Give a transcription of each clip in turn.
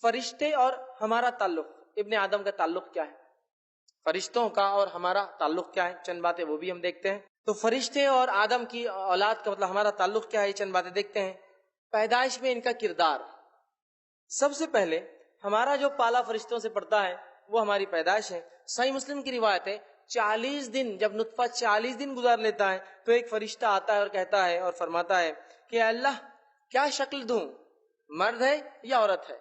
فرشتے اور ہمارا تعلق، ابن آدم کا تعلق کیا ہے، فرشتوں کا اور ہمارا تعلق کیا ہے، چند باتیں وہ بھی ہم دیکھتے ہیں. تو فرشتے اور آدم کی اولاد کا مطلب ہمارا تعلق کیا ہے، یہ چند باتیں دیکھتے ہیں. پیدائش میں ان کا کردار. سب سے پہلے ہمارا جو پالا فرشتوں سے پڑتا ہے وہ ہماری پیدائش ہے. صحیح مسلم کی روایت ہے 40 دن، جب نطفہ 40 دن گزار لیتا ہے تو ایک فرشتہ آتا ہے اور کہتا ہے اور فرماتا ہے کہ اللہ کیا شکل دوں، مرد ہے یا عورت ہے،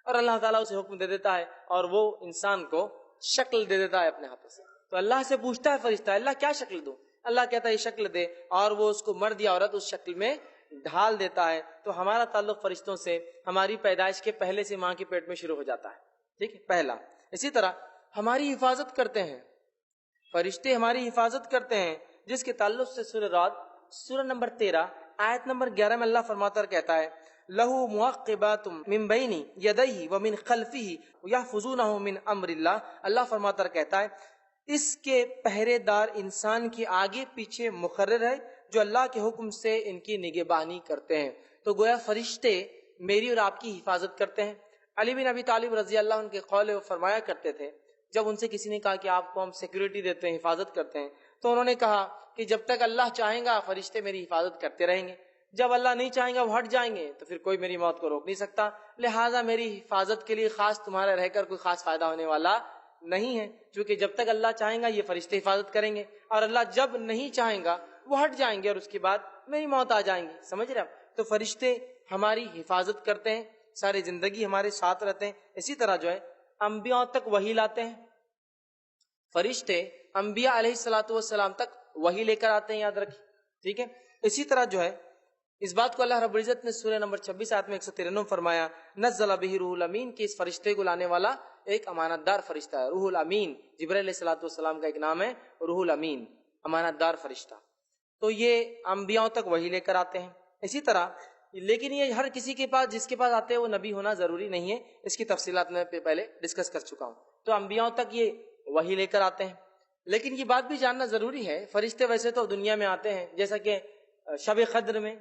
اور اللہ تعالیٰ اسے حکم دے دیتا ہے اور وہ انسان کو شکل دے دیتا ہے اپنے ہاتھوں سے. تو اللہ سے پوچھتا ہے فرشتہ اللہ کیا شکل دوں، اللہ کہتا ہے یہ شکل دے، اور وہ اس کو مرد یا عورت اس شکل میں ڈھال دیتا ہے. تو ہمارا تعلق فرشتوں سے ہماری پیدائش کے پہلے سے ماں کے پیٹ میں شروع ہو جاتا ہے. ٹھیک ہے، پہلا. اسی طرح ہماری حفاظت کرتے ہیں فرشتے، ہماری حفاظت کرتے ہیں، جس کے تعلق سے سورہ رعد سورہ نمبر 13 آیت نمبر 11 میں اللہ فرماتا کہتا ہے لہو معقبات من بین یدیہ ومن خلفہ یحفظونہ من امر اللہ. اللہ فرماتا کہتا ہے اس کے پہرے دار انسان کے آگے پیچھے مقرر ہے جو اللہ کے حکم سے ان کی نگہبانی کرتے ہیں. تو گویا فرشتے میری اور آپ کی حفاظت کرتے ہیں. علی بن ابی طالب رضی اللہ عنہ کے قول وہ فرمایا کرتے تھے، جب ان سے کسی نے کہا کہ آپ کو ہم سیکیورٹی دیتے ہیں، حفاظت کرتے ہیں، تو انہوں نے کہا کہ جب تک اللہ چاہیں گا فرشتے میری حفاظت کرتے رہیں گے، جب اللہ نہیں چاہیں گا وہ ہٹ جائیں گے تو پھر کوئی میری موت کو روک نہیں سکتا. لہٰذا میری حفاظت کے لیے خاص تمہارے رہ کر کوئی خاص فائدہ ہونے والا نہیں ہے، کیونکہ جب تک اللہ چاہیں گا یہ فرشتے حفاظت کریں گے، اور اللہ جب نہیں چاہیں گا وہ ہٹ جائیں گے اور اس کے بعد میری موت آ جائیں گی. سمجھ رہے آپ؟ تو فرشتے ہماری حفاظت کرتے ہیں، ساری زندگی ہمارے ساتھ رہتے ہیں. اسی طرح جو ہے انبیاء تک وحی لاتے ہیں فرشتے، انبیاء علیہ الصلوۃ والسلام تک وحی لے کر آتے ہیں، یاد رکھیں. ٹھیک ہے. اسی طرح جو ہے اس بات کو اللہ رب العزت نے سورہ نمبر 26 آیت میں 193 فرمایا نزل بہ روح الامین، کہ اس فرشتے کو لانے والا ایک امانت دار فرشتہ ہے. روح الامین جبرائیل علیہ الصلوۃ والسلام کا ایک نام ہے، روح الامین، امانت دار فرشتہ. تو یہ انبیاء تک وحی لے کر آتے ہیں. اسی طرح لیکن یہ ہر کسی کے پاس، جس کے پاس آتے ہیں وہ نبی ہونا ضروری نہیں ہے، اس کی تفصیلات میں پہلے ڈسکس کر چکا ہوں. تو انبیاء تک یہ وحی لے کر آتے ہیں. لیکن یہ بات بھی جاننا ضروری ہے فرشتے ویسے تو دنیا میں آتے ہیں، جیسا کہ شب قدر میں،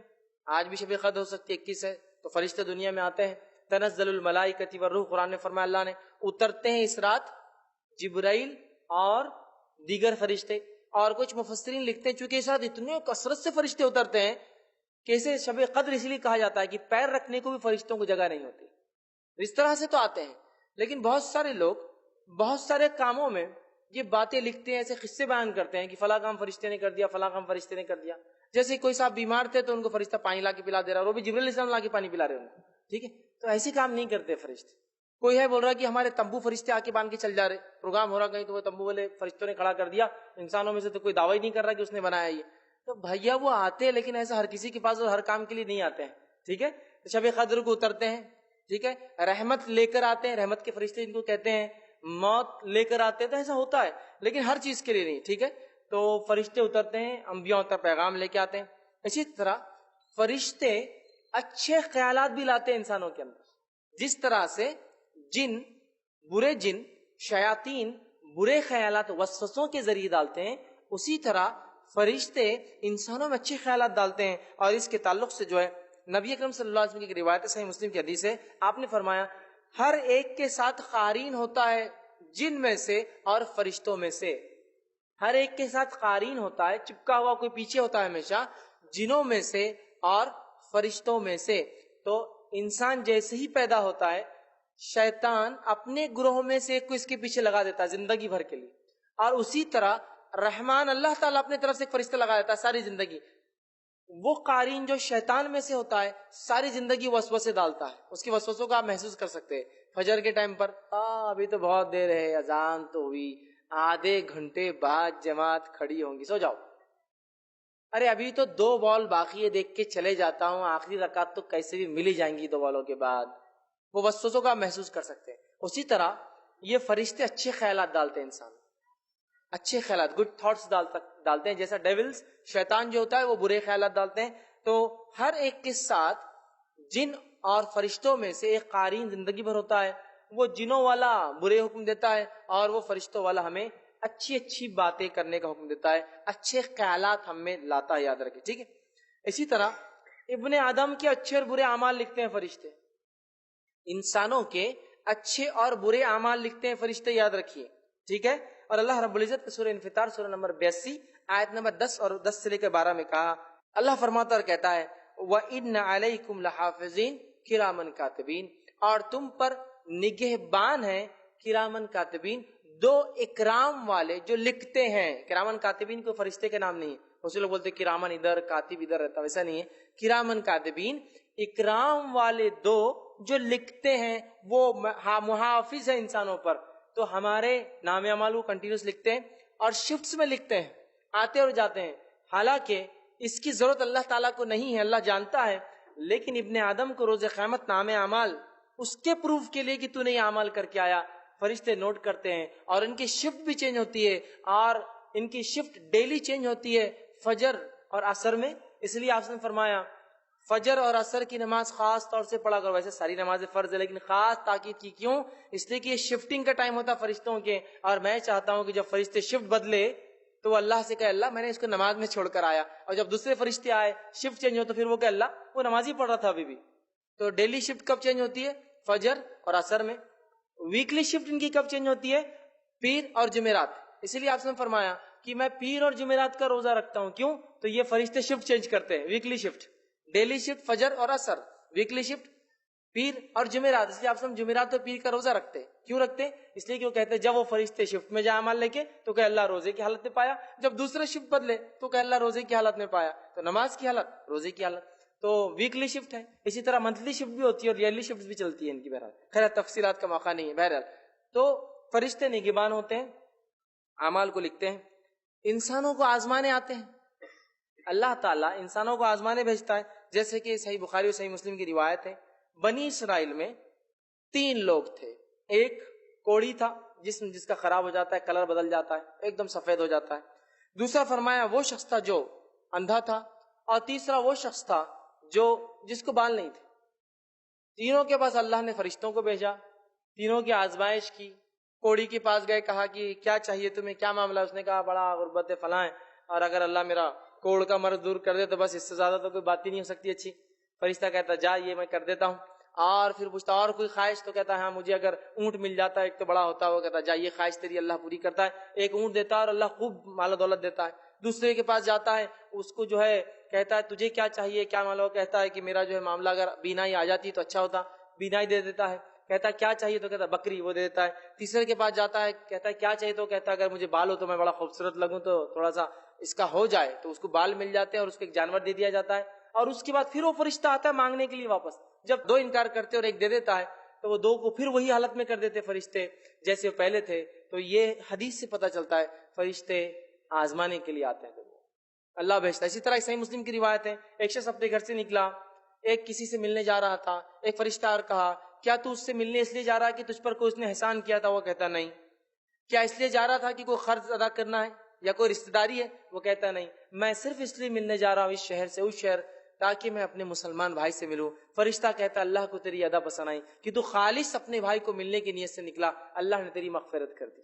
آج بھی شب قدر ہو سکتی 21 ہے، تو فرشتے دنیا میں آتے ہیں. تنزل الملائکۃ والروح، قرآن نے فرمایا اللہ نے اترتے ہیں اس رات جبرائیل اور دیگر فرشتے. اور کچھ مفسرین لکھتے ہیں چونکہ اس رات اتنے کثرت سے فرشتے اترتے ہیں کہ اسے شب قدر اس لیے کہا جاتا ہے کہ پیر رکھنے کو بھی فرشتوں کو جگہ نہیں ہوتی. اس طرح سے تو آتے ہیں، لیکن بہت سارے لوگ بہت سارے کاموں میں یہ باتیں لکھتے ہیں، ایسے قصے بیان کرتے ہیں کہ فلاں کام فرشتے نے کر دیا، فلاں کام فرشتے نے کر دیا. جیسے کوئی صاحب بیمار تھے تو ان کو فرشتہ پانی لا کے پلا دے رہا، اور وہ بھی جبرائیل علیہ السلام لا کے پانی پلا رہے ہیں. ٹھیک ہے. تو ایسے کام نہیں کرتے فرشتے. کوئی ہے بول رہا کہ ہمارے تمبو فرشتے آ کے باندھ کے چل جا رہے، پروگرام ہو رہا کہیں تو وہ تمبو والے فرشتوں نے کھڑا کر دیا، انسانوں میں سے تو کوئی دعویٰ ہی نہیں کر رہا کہ اس نے بنایا یہ. تو بھیا وہ آتے ہیں لیکن ایسا ہر کسی کے پاس اور ہر کام کے لیے نہیں آتے ہیں. ٹھیک ہے. شب قدر کو اترتے ہیں. ٹھیک ہے. رحمت لے کر آتے ہیں، رحمت کے فرشتے جن کو کہتے ہیں، موت لے کر آتے ہیں. تو ایسا ہوتا ہے لیکن ہر چیز کے لیے نہیں. ٹھیک ہے. تو فرشتے اترتے ہیں، انبیاء تک پیغام لے کے آتے ہیں. اسی طرح فرشتے اچھے خیالات بھی لاتے ہیں انسانوں کے اندر. جس طرح سے برے جن شیاطین برے خیالات وسوسوں کے ذریعے ڈالتے ہیں، اسی طرح فرشتے انسانوں میں اچھے خیالات ڈالتے ہیں. اور اس کے تعلق سے جو ہے نبی اکرم صلی اللہ علیہ وسلم کی روایت ہے، صحیح مسلم کی حدیث ہے، آپ نے فرمایا ہر ایک کے ساتھ قارین ہوتا ہے، جن میں سے اور فرشتوں میں سے. ہر ایک کے ساتھ قارین ہوتا ہے، چپکا ہوا کوئی پیچھے ہوتا ہے ہمیشہ، جنوں میں سے اور فرشتوں میں سے. تو انسان جیسے ہی پیدا ہوتا ہے شیطان اپنے گروہ میں سے ایک کو اس کے پیچھے لگا دیتا ہے زندگی بھر کے لیے، اور اسی طرح رحمان اللہ تعالیٰ اپنے طرف سے ایک فرشتہ لگا دیتا ہے ساری زندگی. وہ قارین جو شیطان میں سے ہوتا ہے ساری زندگی وسوسے ڈالتا ہے، اس کے وسوسوں کو آپ محسوس کر سکتے ہیں. فجر کے ٹائم پر ابھی تو بہت دیر ہے، اذان تو ہوئی، آدھے گھنٹے بعد جماعت کھڑی ہوں گی، سو جاؤ. ارے ابھی تو 2 بال باقی ہے، دیکھ کے چلے جاتا ہوں، آخری رکعت تو کیسے بھی مل ہی جائیں گی 2 بالوں کے بعد. وہ وسوسوں کو آپ محسوس کر سکتے ہیں. اسی طرح یہ فرشتے اچھے خیالات ڈالتے ہیں، انسان اچھے خیالات گڈ تھاٹس ڈالتے ہیں. جیسا ڈیولز شیطان جو ہوتا ہے وہ برے خیالات ڈالتے ہیں. تو ہر ایک کے ساتھ جن اور فرشتوں میں سے ایک قارین زندگی بھر ہوتا ہے، وہ جنوں والا برے حکم دیتا ہے اور وہ فرشتوں والا ہمیں اچھی اچھی باتیں کرنے کا حکم دیتا ہے، اچھے خیالات ہم میں لاتا ہے، یاد رکھیں. ٹھیک ہے. اسی طرح ابن آدم کے اچھے اور برے اعمال لکھتے ہیں فرشتے. انسانوں کے اچھے اور برے اعمال لکھتے ہیں فرشتے، یاد رکھیے، ٹھیک ہے. اور اللہ رب العزت نے سورہ انفطار سورہ نمبر 82 آیت نمبر 10 اور 10 سے لے کر 12 میں کہا، اللہ فرماتا اور کہتا ہے وَإِنَّ عَلَيْكُمْ لَحَافِظِينَ کِرَامًا کاتبین، اور تم پر نگہبان ہیں کرامن کاتبین، دو اکرام والے جو لکھتے ہیں. کرامن کاتبین کو فرشتے کے نام نہیں ہے، اسے لوگ بولتے کرامن ادھر کاتب ادھر رہتا، ویسا نہیں ہے. کرامن کاتبین اکرام والے دو جو لکھتے ہیں، وہ محافظ ہیں انسانوں پر. تو ہمارے نام اعمال کو کنٹینیوس لکھتے ہیں اور شفٹس میں لکھتے ہیں، آتے اور جاتے ہیں. حالانکہ اس کی ضرورت اللہ تعالیٰ کو نہیں ہے، اللہ جانتا ہے، لیکن ابن آدم کو روز قیامت نام اعمال اس کے پروف کے لیے کہ تو نے یہ اعمال کر کے آیا، فرشتے نوٹ کرتے ہیں. اور ان کی شفٹ بھی چینج ہوتی ہے، اور ان کی شفٹ ڈیلی چینج ہوتی ہے فجر اور عصر میں. اس لیے آپ نے فرمایا فجر اور عصر کی نماز خاص طور سے پڑھا کرو. ویسے ساری نمازیں فرض ہے، لیکن خاص تاکید کی. کیوں؟ اس لیے کہ یہ شفٹنگ کا ٹائم ہوتا ہے فرشتوں کے، اور میں چاہتا ہوں کہ جب فرشتے شفٹ بدلے تو وہ اللہ سے کہے اللہ میں نے اس کو نماز میں چھوڑ کر آیا، اور جب دوسرے فرشتے آئے شفٹ چینج ہو تو پھر وہ کہ اللہ وہ نماز ہی پڑھ رہا تھا ابھی بھی. تو ڈیلی شفٹ کب چینج ہوتی ہے؟ فجر اور عصر میں. ویکلی شفٹ ان کی کب چینج ہوتی ہے؟ پیر اور جمعرات. اسی لیے آپ نے فرمایا کہ میں پیر اور جمعرات کا روزہ رکھتا ہوں. کیوں؟ تو یہ فرشتے شفٹ چینج کرتے ہیں، ویکلی شفٹ. ڈیلی شفٹ فجر اور عصر، ویکلی شفٹ پیر اور جمعرات. اس لیے آپ جمعرات اور پیر کا روزہ رکھتے. کیوں رکھتے؟ اس لیے کہ وہ کہتے ہیں جب وہ فرشتے شفٹ میں جائے عمل لے کے تو کہ اللہ روزے کی حالت میں پایا، جب دوسرے شفٹ بدلے تو کہ اللہ روزے کی حالت میں پایا. تو نماز کی حالت، روزے کی حالت. تو ویکلی شفٹ ہے. اسی طرح منتھلی شفٹ بھی ہوتی ہے اور ایئرلی شفٹ بھی چلتی ہے ان کی. بہرحال خیر تفصیلات کا موقع نہیں ہے. بہرحال تو فرشتے نگہبان ہوتے ہیں، اعمال کو لکھتے ہیں. انسانوں کو آزمانے آتے ہیں. اللہ تعالیٰ انسانوں کو آزمانے بھیجتا ہے. جیسے کہ صحیح بخاری اور صحیح مسلم کی روایت ہے، بنی اسرائیل میں 3 لوگ تھے. ایک کوڑی تھا جس کا خراب ہو جاتا ہے، کلر بدل جاتا ہے، ایک دم سفید ہو جاتا ہے. دوسرا فرمایا وہ شخص تھا جو اندھا تھا، اور تیسرا وہ شخص تھا جس کو بال نہیں تھے. تینوں کے پاس اللہ نے فرشتوں کو بھیجا، تینوں کی آزمائش کی. کوڑی کے پاس گئے، کہا کہ کیا چاہیے تمہیں، کیا معاملہ؟ اس نے کہا بڑا غربت فلاں ہے، اور اگر اللہ میرا کوڑ کا مرض دور کر دے تو بس اس سے زیادہ تو کوئی بات ہی نہیں ہو سکتی اچھی. فرشتہ کہتا جا یہ میں کر دیتا ہوں. اور پھر پوچھتا اور کوئی خواہش؟ تو کہتا ہے ہاں مجھے اگر اونٹ مل جاتا ہے، ایک تو بڑا ہوتا ہے، وہ کہتا جا یہ خواہش تیری اللہ پوری کرتا ہے. ایک اونٹ دیتا ہے اور اللہ خوب مال و دولت دیتا ہے. دوسرے کے پاس جاتا ہے، اس کو جو ہے کہتا ہے تجھے کیا چاہیے، کیا معاملہ؟ کہتا ہے کہ میرا جو ہے معاملہ اگر بینائی آ جاتی تو اچھا ہوتا، بینائی دے دیتا ہے. کہتا ہے کیا چاہیے؟ تو کہتا ہے بکری، وہ دے دیتا ہے. تیسرے کے پاس جاتا ہے، کہتا ہے کیا چاہیے؟ تو کہتا ہے اگر مجھے بال ہو تو میں بڑا خوبصورت لگوں، تو تھوڑا سا اس کا ہو جائے، تو اس کو بال مل جاتے ہیں اور اس کو ایک جانور دے دیا جاتا ہے. اور اس کے بعد پھر وہ فرشتہ آتا ہے مانگنے کے لیے واپس. جب 2 انکار کرتے اور ایک دے دیتا ہے تو وہ 2 کو پھر وہی حالت میں کر دیتے فرشتے جیسے وہ پہلے تھے. تو یہ حدیث سے پتہ چلتا ہے فرشتے آزمانے کے لیے آتے ہیں، اللہ بھیجتا ہے. اسی طرح صحیح مسلم کی روایت ہے، ایک شخص اپنے گھر سے نکلا، ایک کسی سے ملنے جا رہا تھا. ایک فرشتہ اور کہا کیا تو اس سے ملنے اس لیے جا رہا ہے کہ تجھ پر کوئی اس نے احسان کیا تھا؟ وہ کہتا نہیں. کیا اس لیے جا رہا تھا کہ کوئی قرض ادا کرنا ہے یا کوئی رشتہ داری ہے؟ وہ کہتا نہیں، میں صرف اس لیے ملنے جا رہا ہوں اس شہر سے اس شہر تاکہ میں اپنے مسلمان بھائی سے ملوں. فرشتہ کہتا اللہ کو تیری ادا پسند آئی کہ تو خالص اپنے بھائی کو ملنے کی نیت سے نکلا، اللہ نے تیری مغفرت کر دی.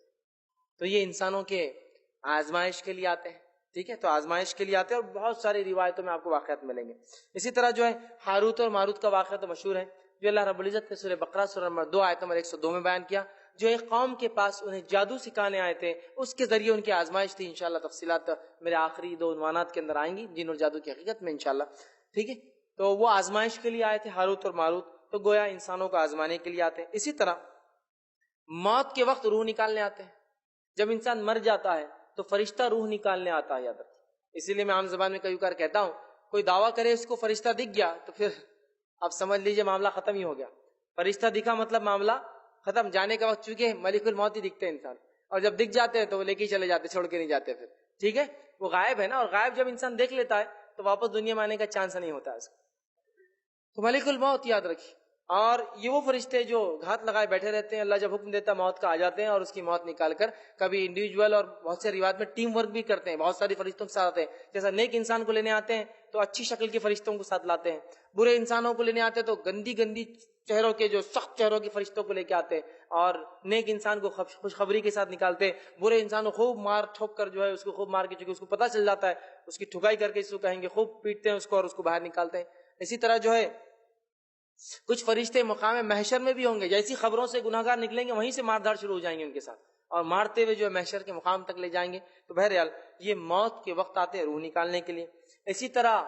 تو یہ انسانوں کے آزمائش کے لیے آتے ہیں. ٹھیک ہے، تو آزمائش کے لیے آتے ہیں، اور بہت ساری روایتوں میں آپ کو واقعات ملیں گے. اسی طرح جو ہے ہاروت اور ماروت کا واقعہ تو مشہور ہے، جو اللہ رب العزت نے سورہ بقرہ سورہ نمبر 2 آیت نمبر 102 میں بیان کیا. جو ایک قوم کے پاس انہیں جادو سکھانے آئے تھے، اس کے ذریعے ان کی آزمائش تھی. انشاءاللہ تفصیلات میرے آخری 2 عنوانات کے اندر آئیں گی، جن اور جادو کی حقیقت میں انشاءاللہ. ٹھیک ہے، تو وہ آزمائش کے لیے آئے تھے ہاروت اور ماروت، تو گویا انسانوں کو آزمانے کے لیے آتے ہیں. اسی طرح موت کے وقت روح نکالنے آتے ہیں. جب انسان مر جاتا ہے تو فرشتہ روح نکالنے آتا ہے، یاد رکھیں. اسی لیے میں عام زبان میں کئی بار کہتا ہوں، کوئی دعویٰ کرے اس کو فرشتہ دکھ گیا تو پھر آپ سمجھ لیجئے معاملہ ختم ہی ہو گیا. فرشتہ دکھا مطلب معاملہ ختم. جانے کا وقت چونکہ ملک الموت ہی دکھتے ہیں انسان، اور جب دکھ جاتے ہیں تو وہ لے کے چلے جاتے، چھوڑ کے نہیں جاتے پھر. ٹھیک ہے، وہ غائب ہے نا، اور غائب جب انسان دیکھ لیتا ہے تو واپس دنیا میں آنے کا چانس نہیں ہوتا ہے اس کو. تو ملک الموت یاد رکھیے. اور یہ وہ فرشتے جو گھات لگائے بیٹھے رہتے ہیں، اللہ جب حکم دیتا موت کا آ جاتے ہیں اور اس کی موت نکال کر کبھی انڈیویجول اور بہت سے روایت میں ٹیم ورک بھی کرتے ہیں، بہت ساری فرشتوں کے ساتھ آتے ہیں. جیسا نیک انسان کو لینے آتے ہیں تو اچھی شکل کے فرشتوں کو ساتھ لاتے ہیں، برے انسانوں کو لینے آتے ہیں تو گندی گندی چہروں کے جو سخت چہروں کے فرشتوں کو لے کے آتے ہیں، اور نیک انسان کو خوشخبری کے ساتھ نکالتے ہیں. برے انسان کو خوب مار ٹھوک کر جو ہے اس کو خوب مار کے، چونکہ اس کو پتہ چل جاتا ہے، اس کی ٹھکائی کر کے اس کو کہیں گے، خوب پیٹتے ہیں اس کو اور اس کو باہر نکالتے ہیں. اسی طرح جو ہے کچھ فرشتے مقام محشر میں بھی ہوں گے، جیسی خبروں سے گناہگار نکلیں گے وہیں سے مار دھاڑ شروع ہو جائیں گے ان کے ساتھ، اور مارتے ہوئے جو ہے محشر کے مقام تک لے جائیں گے۔ تو بہرحال یہ موت کے وقت آتے ہیں روح نکالنے کے لیے۔ اسی طرح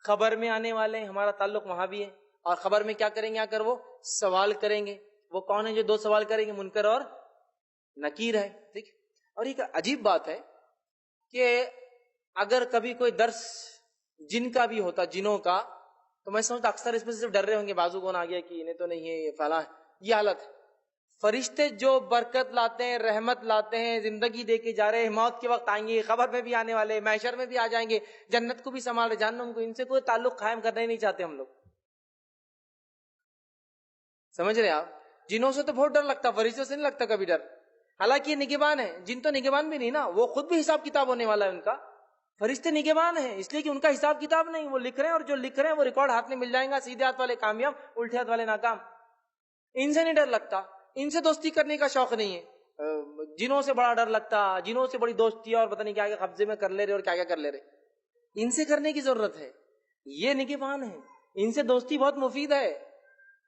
خبر میں آنے والے ہیں، ہمارا تعلق وہاں بھی ہے، اور خبر میں کیا کریں گے؟ آ کر وہ سوال کریں گے۔ وہ کون ہے جو دو سوال کریں گے؟ منکر اور نکیر ہے، ٹھیک ہے۔ اور ایک عجیب بات ہے کہ اگر کبھی کوئی درس جن کا بھی ہوتا، جنوں کا، تو میں سمجھتا اکثر اس میں صرف ڈر رہے ہوں گے بازو کون آ گیا کہ انہیں تو نہیں ہے، یہ فلاں ہے، یہ حالت ہے۔ فرشتے جو برکت لاتے ہیں، رحمت لاتے ہیں، زندگی دے کے جا رہے ہیں، موت کے وقت آئیں گے، خبر میں بھی آنے والے، محشر میں بھی آ جائیں گے، جنت کو بھی سنبھال رہے، جہنم کو، ان سے کوئی تعلق قائم کرنا ہی نہیں چاہتے ہم لوگ۔ سمجھ رہے ہیں آپ؟ جنوں سے تو بہت ڈر لگتا، فرشتوں سے نہیں لگتا کبھی ڈر۔ حالانکہ یہ نگہبان ہے، جن تو نگہبان بھی نہیں نا، وہ خود بھی حساب کتاب ہونے والا ہے ان کا۔ فرشتے نگہبان ہیں اس لیے کہ ان کا حساب کتاب نہیں، وہ لکھ رہے ہیں، اور جو لکھ رہے ہیں وہ ریکارڈ ہاتھ میں مل جائیں گا، سیدھے ہاتھ والے کامیاب، الٹے ہاتھ والے ناکام۔ ان سے نہیں ڈر لگتا، ان سے دوستی کرنے کا شوق نہیں ہے۔ جنوں سے بڑا ڈر لگتا، جنوں سے بڑی دوستی اور پتہ نہیں کیا کیا قبضے میں کر لے رہے اور کیا کیا کر لے رہے، ان سے کرنے کی ضرورت ہے۔ یہ نگہبان ہے، ان سے دوستی بہت مفید ہے۔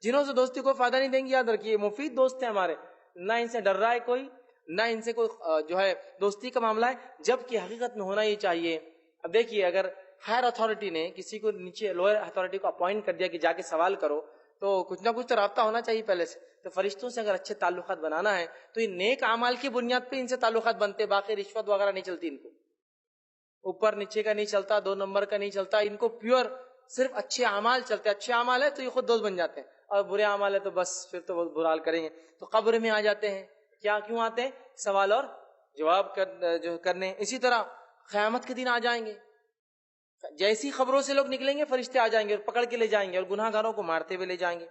جنوں سے دوستی کوئی فائدہ نہیں دیں گی، یاد رکھیے، مفید دوست ہیں ہمارے، نہ ان سے ڈر رہا ہے کوئی، نہ ان سے کوئی جو ہے دوستی کا معاملہ ہے، جبکہ حقیقت میں ہونا ہی چاہیے۔ اب دیکھیے، اگر ہائر اتھارٹی نے کسی کو نیچے لوئر اتھارٹی کو اپوائنٹ کر دیا کہ جا کے سوال کرو، تو کچھ نہ کچھ تو رابطہ ہونا چاہیے پہلے سے۔ تو فرشتوں سے اگر اچھے تعلقات بنانا ہے تو یہ نیک اعمال کی بنیاد پہ ان سے تعلقات بنتے، باقی رشوت وغیرہ نہیں چلتی، ان کو اوپر نیچے کا نہیں چلتا، دو نمبر کا نہیں چلتا، ان کو پیور صرف اچھے اعمال چلتے۔ اچھے اعمال ہے تو یہ خود دوست بن جاتے ہیں، اور برے اعمال ہے تو بس پھر تو وہ برا حال کریں گے۔ تو قبر میں آ جاتے ہیں، کیا کیوں آتے ہیں؟ سوال اور جواب کرنے۔ اسی طرح قیامت کے دن آ جائیں گے، جیسی خبروں سے لوگ نکلیں گے فرشتے آ جائیں گے اور پکڑ کے لے جائیں گے، اور گناہ گاروں کو مارتے ہوئے لے جائیں گے۔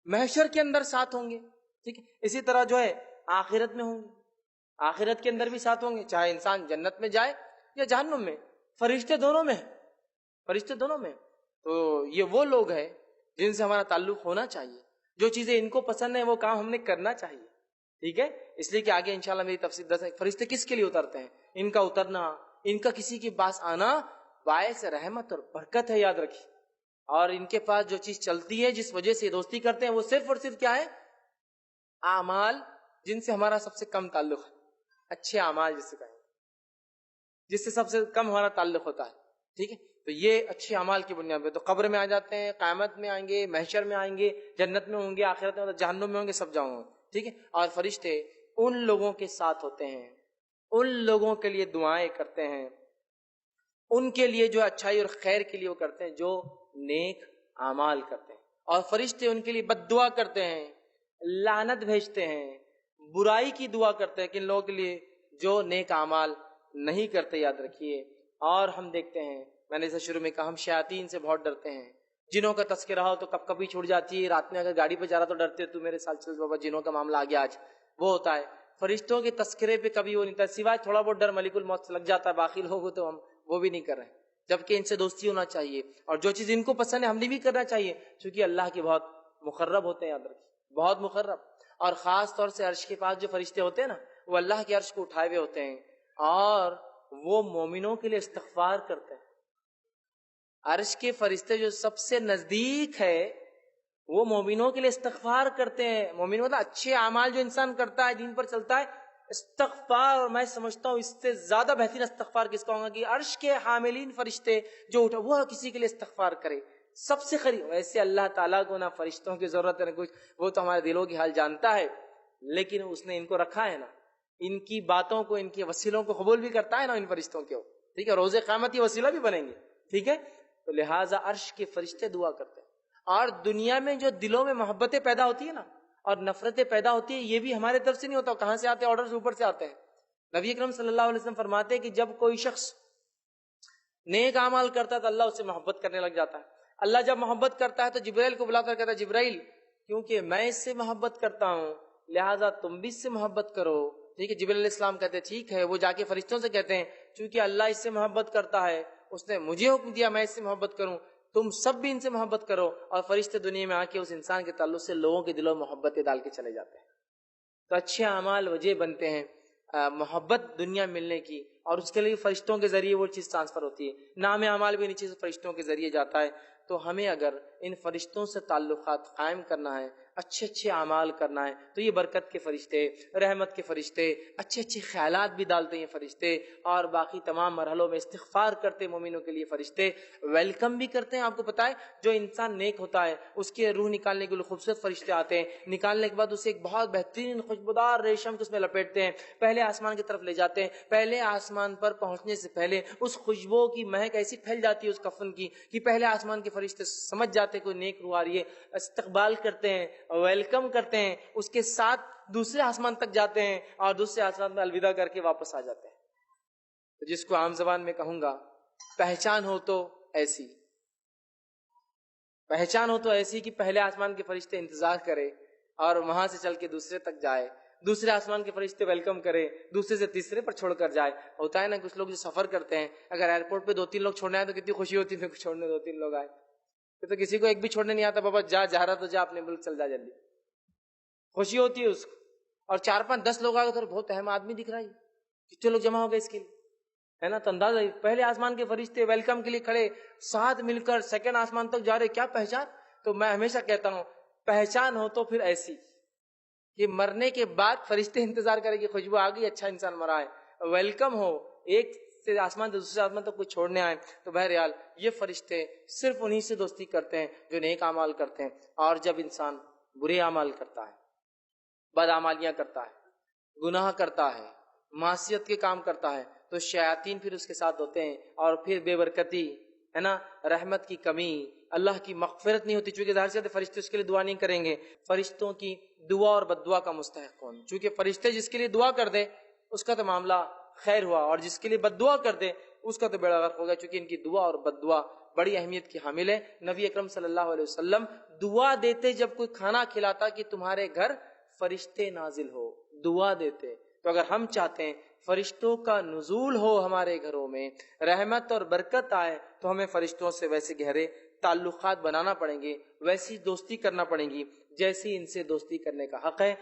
محشر کے اندر ساتھ ہوں گے، ٹھیک ہے۔ اسی طرح جو ہے آخرت میں ہوں گے، آخرت کے اندر بھی ساتھ ہوں گے، چاہے انسان جنت میں جائے یا جہنم میں، فرشتے دونوں میں، فرشتے دونوں میں۔ تو یہ وہ لوگ ہیں جن سے ہمارا تعلق ہونا چاہیے، جو چیزیں ان کو پسند ہیں وہ کام ہم نے کرنا چاہیے، ٹھیک ہے۔ اس لیے کہ آگے انشاءاللہ میری تفصیل دس ہے فرشتے کس کے لیے اترتے ہیں، ان کا اترنا، ان کا کسی کے پاس آنا باعث رحمت اور برکت ہے، یاد رکھیے۔ اور ان کے پاس جو چیز چلتی ہے، جس وجہ سے دوستی کرتے ہیں، وہ صرف اور صرف کیا ہے؟ اعمال، جن سے ہمارا سب سے کم تعلق ہے، اچھے اعمال جس سے کہیں، جس سے سب سے کم ہمارا تعلق ہوتا ہے، ٹھیک ہے۔ تو یہ اچھے اعمال کی بنیاد پہ تو قبر میں آ جاتے ہیں، قیامت میں آئیں گے، محشر میں آئیں گے، جنت میں ہوں گے، آخرت میں جہنم میں ہوں گے، سب جاؤں گے، ٹھیک ہے۔ اور فرشتے ان لوگوں کے ساتھ ہوتے ہیں، ان لوگوں کے لیے دعائیں کرتے ہیں، ان کے لیے جو اچھائی اور خیر کے لیے وہ کرتے ہیں، جو نیک اعمال کرتے ہیں۔ اور فرشتے ان کے لیے بد دعا کرتے ہیں، لعنت بھیجتے ہیں، برائی کی دعا کرتے ہیں کہ ان لوگوں کے لیے جو نیک اعمال نہیں کرتے، یاد رکھیے۔ اور ہم دیکھتے ہیں، میں نے اسے شروع میں کہا، ہم شیاطین سے بہت ڈرتے ہیں۔ جنوں کا تذکرہ ہو تو کب کبھی چھوٹ جاتی ہے، رات میں اگر گاڑی پہ جا رہا تو ڈرتے، تو میرے ساتھ چل بابا، جنوں کا معاملہ آ گیا آج، وہ ہوتا ہے۔ فرشتوں کے تذکرے پہ کبھی وہ نہیں تھا، سوائے تھوڑا بہت ڈر ملک الموت سے لگ جاتا ہے، باقی لوگوں تو ہم وہ بھی نہیں کر رہے ہیں، جبکہ ان سے دوستی ہونا چاہیے، اور جو چیز ان کو پسند ہے ہم نے بھی کرنا چاہیے، کیونکہ اللہ کے بہت مقرب ہوتے ہیں، یاد رکھیے، بہت مقرب۔ اور خاص طور سے عرش کے پاس جو فرشتے ہوتے ہیں نا، وہ اللہ کے عرش کو اٹھائے ہوئے ہوتے ہیں، اور وہ مومنوں کے لیے استغفار کرتے ہیں۔ عرش کے فرشتے جو سب سے نزدیک ہے، وہ مومنوں کے لیے استغفار کرتے ہیں۔ مومن مطلب اچھے اعمال جو انسان کرتا ہے، دین پر چلتا ہے، استغفار، اور میں سمجھتا ہوں اس سے زیادہ بہترین استغفار کس کا ہوگا کہ عرش کے حاملین فرشتے جو اٹھا وہ کسی کے لیے استغفار کرے، سب سے قریب۔ ویسے اللہ تعالیٰ کو نہ فرشتوں کی ضرورت ہے نہ کچھ، وہ تو ہمارے دلوں کی حال جانتا ہے، لیکن اس نے ان کو رکھا ہے نا، ان کی باتوں کو، ان کے وسیلوں کو قبول بھی کرتا ہے نا، ان فرشتوں کے، ٹھیک ہے، روز قیامت یہ وسیلہ بھی بنیں گے، ٹھیک ہے۔ تو لہٰذا عرش کے فرشتے دعا کرتے ہیں۔ اور دنیا میں جو دلوں میں محبتیں پیدا ہوتی ہیں نا، اور نفرتیں پیدا ہوتی ہیں، یہ بھی ہمارے طرف سے نہیں ہوتا، کہاں سے آتے ہیں؟ آرڈرز اوپر سے آتے ہیں۔ نبی اکرم صلی اللہ علیہ وسلم فرماتے ہیں کہ جب کوئی شخص نیک اعمال کرتا ہے تو اللہ اس سے محبت کرنے لگ جاتا ہے۔ اللہ جب محبت کرتا ہے تو جبرائیل کو بلا کر کہتا ہے، جبرائیل، کیونکہ میں اس سے محبت کرتا ہوں لہٰذا تم بھی اس سے محبت کرو، ٹھیک ہے۔ جبرائیل علیہ السلام کہتے ہیں ٹھیک ہے۔ وہ جا کے فرشتوں سے کہتے ہیں، چونکہ اللہ اس سے محبت کرتا ہے، اس نے مجھے حکم دیا میں اس سے محبت کروں، تم سب بھی ان سے محبت کرو۔ اور فرشتے دنیا میں آ کے اس انسان کے تعلق سے لوگوں کے دلوں میں محبتیں ڈال کے چلے جاتے ہیں۔ تو اچھے اعمال وجہ بنتے ہیں محبت دنیا ملنے کی، اور اس کے لیے فرشتوں کے ذریعے وہ چیز ٹرانسفر ہوتی ہے۔ نام اعمال بھی نیچے سے فرشتوں کے ذریعے جاتا ہے۔ تو ہمیں اگر ان فرشتوں سے تعلقات قائم کرنا ہے، اچھے اچھے اعمال کرنا ہے، تو یہ برکت کے فرشتے، رحمت کے فرشتے، اچھے اچھے خیالات بھی ڈالتے ہیں یہ فرشتے، اور باقی تمام مرحلوں میں استغفار کرتے مومنوں کے لیے فرشتے، ویلکم بھی کرتے ہیں۔ آپ کو پتا ہے جو انسان نیک ہوتا ہے اس کے روح نکالنے کے لیے خوبصورت فرشتے آتے ہیں، نکالنے کے بعد اسے ایک بہت بہترین خوشبودار ریشم اس میں لپیٹتے ہیں، پہلے آسمان کی طرف لے جاتے ہیں، پہلے آسمان پر پہنچنے سے پہلے اس خوشبو کی مہک ایسی پھیل جاتی ہے اس کفن کی کہ پہلے آسمان کے فرشتے سمجھ جاتے ہیں کوئی نیک روح آ رہی ہے، استقبال کرتے ہیں، ویلکم کرتے ہیں، اس کے ساتھ دوسرے آسمان تک جاتے ہیں اور دوسرے آسمان میں الوداع کر کے واپس آ جاتے ہیں۔ تو جس کو عام زبان میں کہوں گا، پہچان ہو تو ایسی، پہچان ہو تو ایسی کہ پہلے آسمان کے فرشتے انتظار کرے اور وہاں سے چل کے دوسرے تک جائے، دوسرے آسمان کے فرشتے ویلکم کرے، دوسرے سے تیسرے پر چھوڑ کر جائے۔ ہوتا ہے نا کچھ لوگ جو سفر کرتے ہیں، اگر ایئرپورٹ پہ 2-3 لوگ چھوڑنے آئے تو کتنی خوشی ہوتی ہے، چھوڑنے 2-3 لوگ آئے، تو کسی کو ایک بھی چھوڑنے نہیں آتا، بابا جا رہا تو جا، اپنے ملک چل جا جلدی، خوشی ہوتی ہے اس کو۔ اور 4-5-10 لوگ آ گئے تو بہت اہم آدمی دکھ رہا ہے، کتنے لوگ جمع ہو گئے اس کے لیے، ہے نا؟ تو اندازہ پہلے آسمان کے فرشتے ویلکم کے لیے کھڑے، ساتھ مل کر سیکنڈ آسمان تک جا رہے، کیا پہچان! تو میں ہمیشہ کہتا ہوں پہچان ہو تو پھر ایسی کہ مرنے کے بعد فرشتے انتظار کرے کہ خوشبو آ گئی، اچھا انسان مرا ہے، ویلکم ہو، ایک سے آسمان سے دوسرے آسمان تک کوئی چھوڑنے آئے، تو بہرحال یہ فرشتے صرف انہی سے دوستی کرتے ہیں جو نیک اعمال کرتے ہیں۔ اور جب انسان برے اعمال کرتا ہے، بد اعمالیاں کرتا ہے، گناہ کرتا ہے، معصیت کے کام کرتا ہے، تو شیاطین پھر اس کے ساتھ ہوتے ہیں، اور پھر بے برکتی، ہے نا، رحمت کی کمی، اللہ کی مغفرت نہیں ہوتی، چونکہ ظاہر سی بات ہے فرشتے اس کے لیے دعا نہیں کریں گے۔ فرشتوں کی دعا اور بد دعا کا مستحق کون؟ چونکہ فرشتے جس کے لیے دعا کر دے اس کا تو معاملہ خیر ہوا، اور جس کے لیے بد دعا کر دے اس کا تو بیڑا غرق ہو گیا، چونکہ ان کی دعا اور بد دعا بڑی اہمیت کی حامل ہے۔ نبی اکرم صلی اللہ علیہ وسلم دعا دیتے جب کوئی کھانا کھلاتا کہ تمہارے گھر فرشتے نازل ہو، دعا دیتے۔ تو اگر ہم چاہتے ہیں فرشتوں کا نزول ہو ہمارے گھروں میں، رحمت اور برکت آئے، تو ہمیں فرشتوں سے ویسے گہرے تعلقات بنانا پڑیں گے، ویسی دوستی کرنا پڑیں گی جیسی ان سے دوستی کرنے کا حق ہے۔